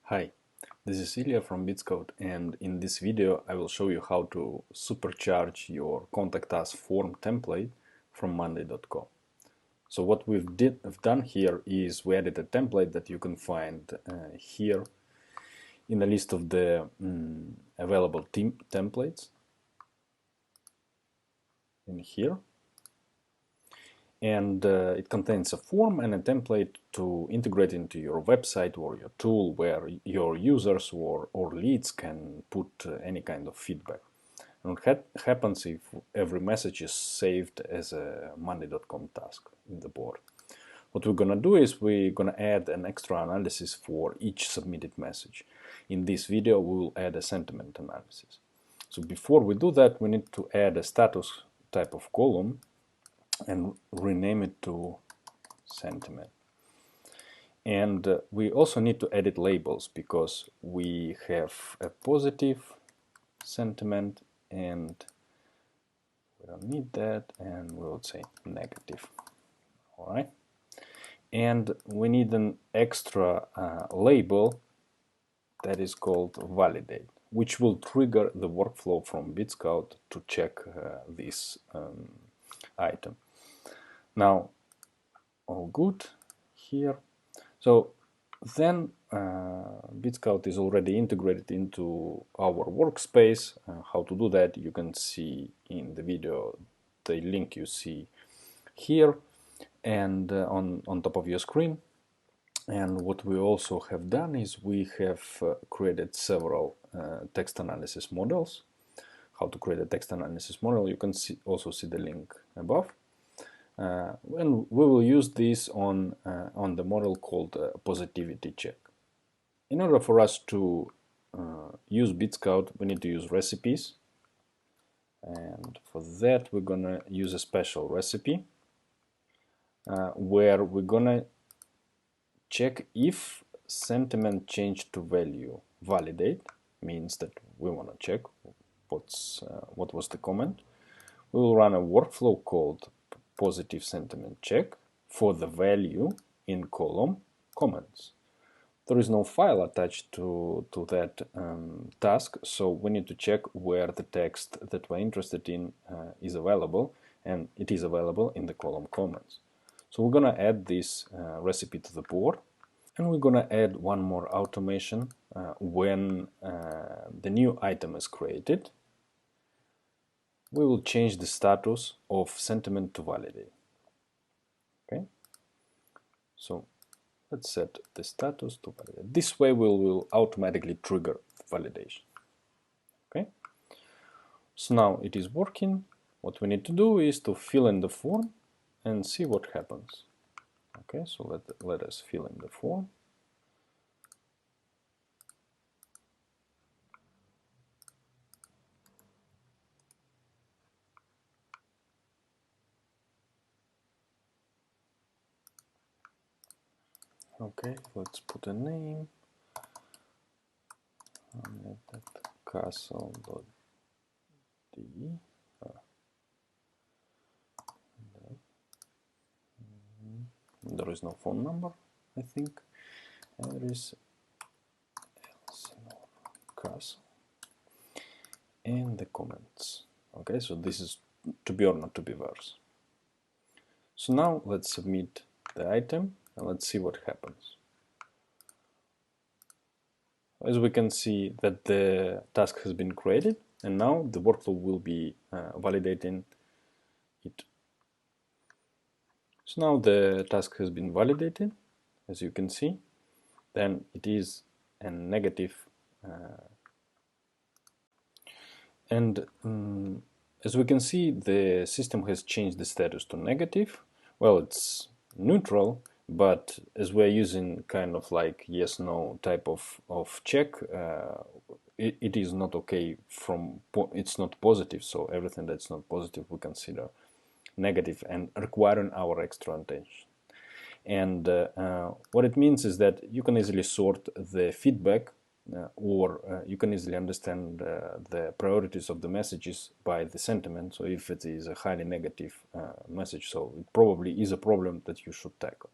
Hi, this is Ilya from Bitskout, and in this video I will show you how to supercharge your Contact Us form template from Monday.com. So what we've done here is we added a template that you can find here in the list of the available templates in here. And it contains a form and a template to integrate into your website or your tool where your users or leads can put any kind of feedback. And what happens if every message is saved as a Monday.com task in the board. What we're going to do is we're going to add an extra analysis for each submitted message. In this video, we will add a sentiment analysis. So before we do that, we need to add a status type of column and rename it to sentiment. And we also need to edit labels because we have a positive sentiment and we don't need that, and we'll say negative. All right. And we need an extra label that is called validate, which will trigger the workflow from Bitskout to check this item. Now, all good here. So then Bitskout is already integrated into our workspace. How to do that you can see in the video, the link you see here and on top of your screen. And what we also have done is we have created several text analysis models. How to create a text analysis model, you can also see the link above. And we will use this on the model called positivity check. In order for us to use Bitskout, we need to use recipes, and for that we're gonna use a special recipe where we're gonna check if sentiment changed to value. Validate means that we want to check what was the comment. We will run a workflow called positive sentiment check for the value in column comments. There is no file attached to that task, so we need to check where the text that we're interested in is available, and it is available in the column comments. So we're going to add this recipe to the board, and we're going to add one more automation when the new item is created. We will change the status of sentiment to validate. Okay, so let's set the status to validate. This way we will automatically trigger validation. Okay, so now it is working. What we need to do is to fill in the form and see what happens. Okay, so let us fill in the form. Okay, let's put a name. Castle.de. There is no phone number, I think. There is Castle and the comments. Okay, so this is to be or not to be verse. So now let's submit the item and let's see what happens. As we can see that the task has been created, and now the workflow will be validating it. So now the task has been validated, as you can see. Then it is a negative, and as we can see, the system has changed the status to negative. Well, it's neutral, but as we're using kind of like yes/no type of check, it is not okay it's not positive, so everything that's not positive we consider negative and requiring our extra attention. And what it means is that you can easily sort the feedback or you can easily understand the priorities of the messages by the sentiment. So if it is a highly negative message, so it probably is a problem that you should tackle.